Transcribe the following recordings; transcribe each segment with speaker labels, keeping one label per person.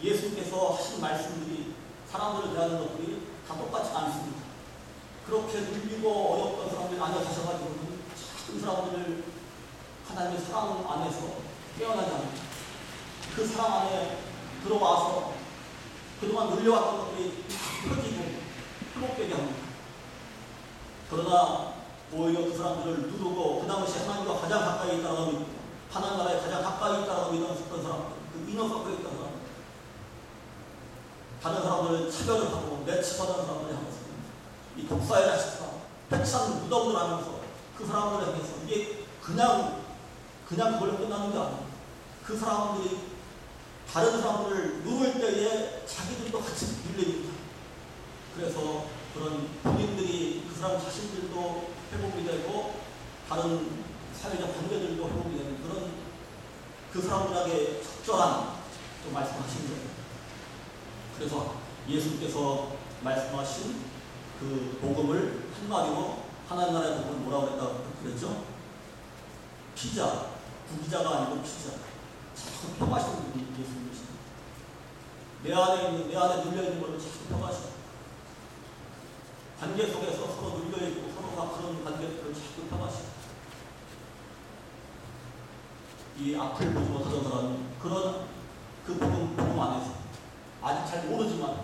Speaker 1: 예수님께서 하신 말씀들이 사람들을 대하는 것들이 다 똑같지 않습니다. 그렇게 눌리고 어렵던 사람들이 안에 가셔가지고는 작은 사람들을 하나님의 사랑 안에서 깨어나지 않습니다. 그 사랑 안에 들어와서 그동안 눌려왔던 것들이 펴지고 회복되게 합니다. 그러나 오히려 그 사람들을 누르고 그 당시 하나님과 가장 가까이 있다고 믿고 하나님 나라에 가장 가까이 있다고 믿었던 사람들, 그 이너서클에 있던 사람들, 다른 사람들을 차별을 하고 내치받는 사람들이 하면서 이 독사의 자식과 패치하는 무덤을 하면서 그 사람들을 향해서 이게 그냥 그걸로 끝나는 게 아니에요. 그 사람들이 다른 사람들을 누를 때에 자기들도 같이 눌립니다. 그래서 그런 본인들이 그 사람 자신들도 회복이 되고 다른 사회적 관계들도 회복이 되는 그런 그 사람들에게 적절한 또 말씀하신 거예요. 그래서 예수님께서 말씀하신 그 복음을 한마디로 하나님 나라의 복음을 뭐라고 그랬죠? 피자, 구기자가 아니고 피자. 자꾸 평하시는 분이 예수님이십니다. 내 안에 눌려있는 것을 자꾸 평하시고 관계 속에서 서로 눌려있고 서로가 그런 관계들을 자꾸 평하시고 이 앞을 보지 못하던 사람이 그런 그 복음 안에서 아직 잘 모르지만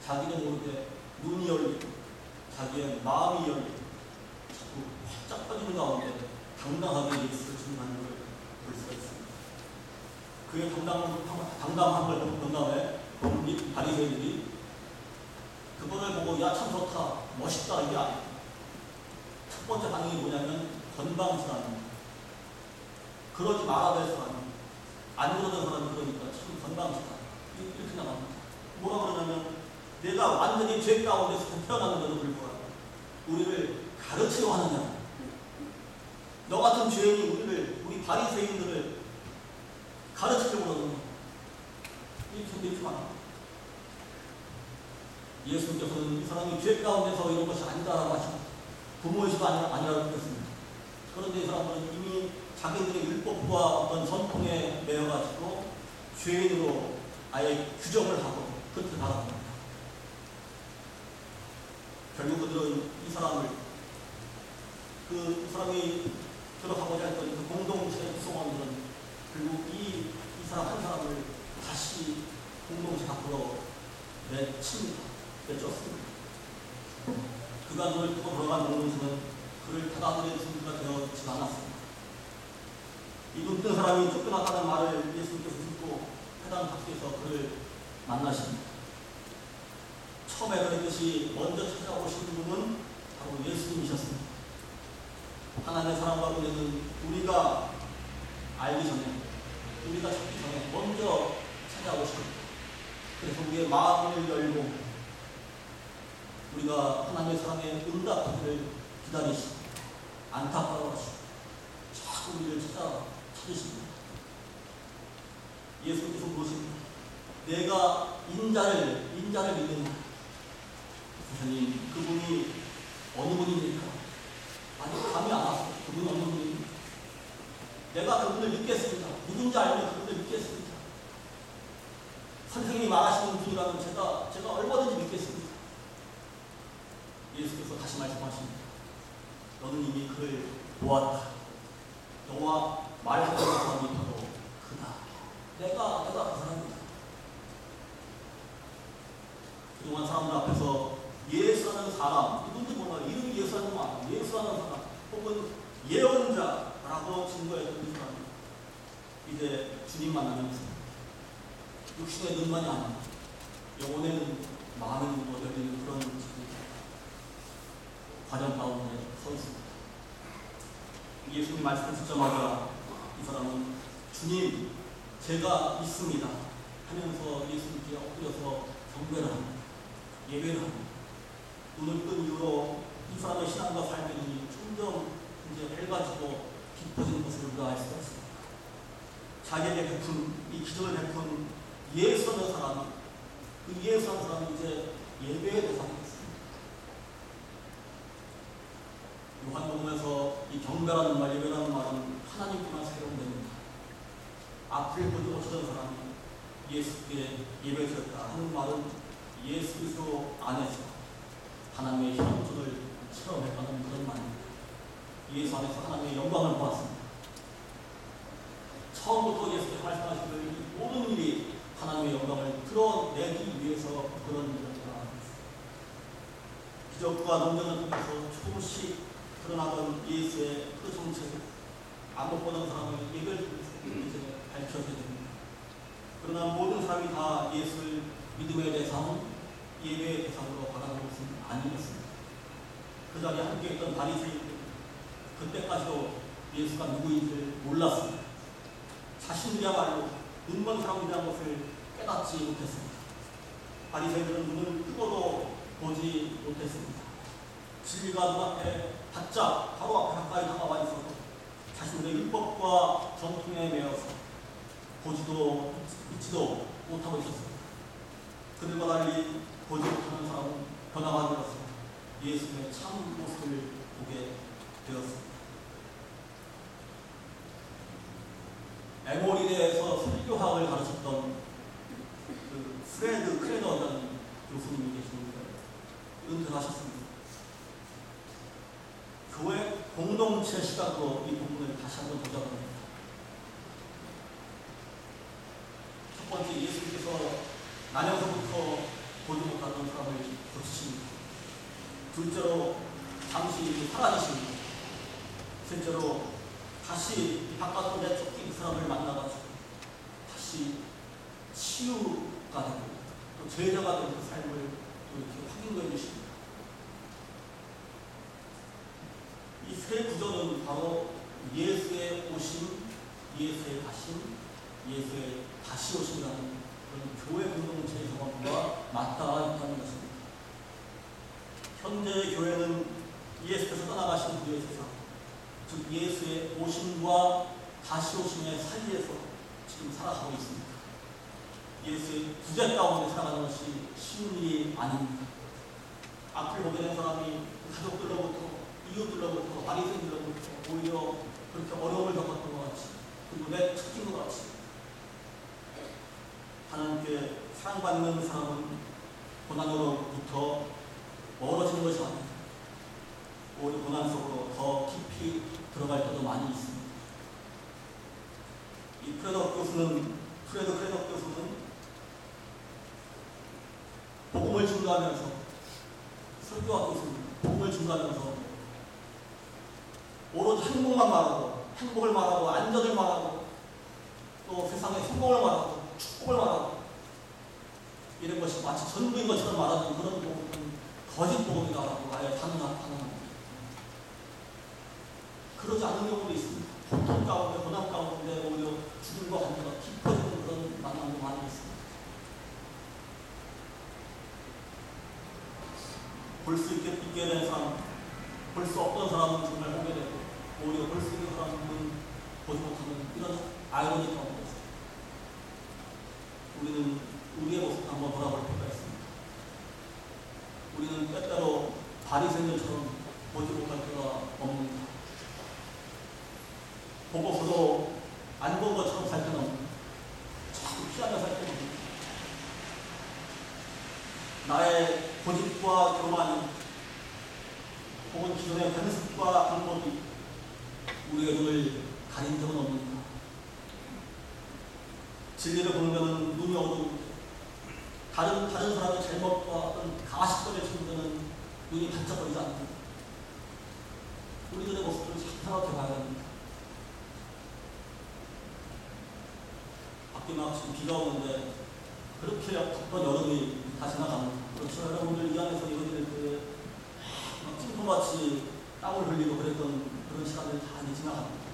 Speaker 1: 자기는 모르게 눈이 열리고 자기의 마음이 열리고 자꾸 활짝 펴지는 가운데 당당하게 예수를 증거하는 걸 볼 수가 있습니다. 그의 당당한 걸 본 다음에 바리새인들이 그거를 보고 야 참 좋다 멋있다 이게 아니에요. 첫 번째 반응이 뭐냐면 건방지다는 그러지 말아야 될 사람이 안 그러던 사람이 그러니까 참 건방지다 이렇게 나갑니다. 뭐라 그러냐면 내가 완전히 죄 가운데서 태어났는데도 불구하고 우리를 가르치려 하느냐. 너 같은 죄인이 우리 바리새인들을 가르치려고 그러느냐. 이렇게 말합니다. 예수님께서는 이 사람이 죄 가운데서 이런 것이 아니다라고 하시고 부모의 죄가 아니라고 했습니다. 그런데 이 사람들은 이미 자기들의 율법과 어떤 전통에 매여가지고 죄인으로 아예 규정을 하고 그렇게 나갑니다. 결국 그들은 이 사람이 들어가고자 했던 그 공동체의 구성원들은 결국 이 사람 한 사람을 다시 공동체 밖으로 내쫓습니다. 그가 눈을 뜨고 돌아간 공동체는 그를 받아들일 준비가 되어지지 않았습니다. 이 눈 뜬 사람이 쫓겨났다는 말을 예수님께서 듣고 회당 밖에서 그를 만나십니다. 처음에 그랬듯이 먼저 찾아오신 분은 바로 예수님이셨습니다. 하나님의 사랑과 은혜는 우리가 알기 전에, 우리가 찾기 전에 먼저 찾아오십니다. 그래서 우리의 마음을 열고 우리가 하나님의 사랑에 응답하기를 기다리시고 안타까워하시고 자꾸 우리를 찾으십니다. 예수님께서 물으십니다. 내가 인자를 믿느냐? 선생님, 그분이 어느 분입니까? 아직 감이 안 왔어요. 그분이 어느 분입니까? 내가 그분을 믿겠습니다. 누군지 알면 그분을 믿겠습니다. 선생님이 말하시는 분이라면 제가 얼마든지 믿겠습니다. 예수께서 다시 말씀하십니다. 너는 이미 그를 보았다. 너와 말하는 사람이 바로 그다. 내가 그 사람이다. 그동안 사람들 앞에서 예수라는 사람, 누군지 몰라요. 이름이 예수라는 말, 예수라는 사람, 혹은 예언자라고 증거했던 이 사람이 이제 주님 만나면서 육신의 눈만이 아니라 영혼의 마음의 눈으로 열리는 그런 과정 가운데 서 있습니다. 예수님 말씀 듣자마자 이 사람은 주님, 제가 있습니다 하면서 예수님께 엎드려서 경배를 합니다. 예배를 합니다. 눈을 뜬 이후로 이 사람의 신앙과 삶의 눈이 점점 이제 밝아지고 깊어지는 것을 우리가 알 수가 있습니다. 자기에게 베푼 이 기적을 베푼 예수라는 사람, 그 예수라는 사람이 이제 예배의 대상이 됐습니다. 요한복음에서 이 경배라는 말, 예배라는 말은 하나님께만 사용됩니다. 앞을 보지 못하던 사람이 예수께 예배드렸다 하는 말은 예수 그리스도 안에서 하나님의 현존을 체험했다는 그런 말입니다. 예수 안에서 하나님의 영광을 보았습니다. 처음부터 예수께서 말씀하시기를 이 모든 일이 하나님의 영광을 드러내기 위해서 그런 일이었다. 기적과 논쟁을 통해서 조금씩 드러나던 예수의 그 정체를 아무 보는 사람을 예배를 통해서 이제 밝혀야 됩니다. 그러나 모든 사람이 다 예수를 믿음의 대상, 예배의 대상으로 받아들인 것은 아니었습니다. 그 자리에 함께 있던 바리새인들 그때까지도 예수가 누구인지를 몰랐습니다. 자신들이야말로 눈먼 사람이라는 것을 깨닫지 못했습니다. 바리새인들은 눈을 뜨고도 보지 못했습니다. 진리가 눈앞에 바짝 바로 앞에 가까이 다가와 있어서 자신들의 율법과 전통에 매여서 보지도 믿지도 못하고 있었습니다. 그들과 달리 보지 못하는 사람은 변화가 되어서 예수님의 참 모습을 보게 되었습니다. 에모리대에서 설교학을 가르쳤던 그 프레드 크레너라는 교수님이 계시는데 은퇴하셨습니다. 교회 공동체 시각으로 이 부분을 다시 한번 보자합니다. 첫 번째, 예수님께서 나면서부터 보지 못하던 사람을 고치십니다. 둘째로 잠시 사라지십니다. 셋째로 다시 바깥으로 내쫓긴 사람을 만나가지고 다시 치유가 되고 또 제자가 되는 그 삶을 또 이렇게 확인해 주십니다. 이 세 구조는 바로 예수의 오심, 예수의 가심, 예수의 다시 오심이라는 그런 교회 공동체의 경험과 맞닿아 있다는 것입니다. 현재 교회는 예수께서 떠나가신 후의 세상, 즉 예수의 오심과 다시 오심의 사이에서 지금 살아가고 있습니다. 예수의 구제 가운데 살아가는 것이 쉬운 일이 아닙니다. 앞을 보게 된 사람이 가족들로부터, 이웃들로부터, 바리새인들로부터 오히려 그렇게 어려움을 겪었던 것 같이, 그리고 내쫓긴 것 같이 하나님께 사랑받는 사람은 고난으로부터 멀어지는 것이 아닙니다. 오히려 고난 속으로 더 깊이 들어갈 때도 많이 있습니다. 이 프레드 크레덕 교수는 복음을 증거하면서, 설교학 교수는 복음을 증거하면서 오로지 행복만 말하고, 행복을 말하고, 안전을 말하고, 또 세상의 성공을 말하고, 축복을 말하고, 이런 것이 마치 전부인 것처럼 말하는 그런 복음은 거짓 복음이라고 아예 단언합니다. 그러지 않은 경우도 있습니다. 고통 가운데, 고난 가운데 오히려 죽음과 관계가 깊어지는 그런 만남도 많이 있습니다. 볼 수 있게 된 사람, 볼 수 없던 사람은 정말 보게 되고, 오히려 볼 수 있는 사람은 보지 못하는 이런 아이러니 가운데 있습니다. 우리는 우리의 모습을 한번 돌아볼 필요가 있습니다. 우리는 때때로 바리새인들처럼 보지 못할 때가 없습니다. 보고서도 안 본 것처럼 살 때는 없습니다. 자꾸 피하며 살 때는 없습니다. 나의 고집과 교만이 혹은 기존의 관습과 방법이 우리의 눈을 가린 적은 없습니다. 진리를 보면 눈이 어두운데 다른 사람의 잘못과 어떤 가식점에 치우면 눈이 반짝거리지 않습니다. 우리들의 모습을 잘 생각해 봐야 합니다. 밖에 막 지금 비가 오는데 그렇게 덥던 여름이 다 지나갑니다. 그렇죠. 여러분들 이 안에서 이런 일들 막 찜통같이 땀을 흘리고 그랬던 그런 시간들 다 지나갑니다.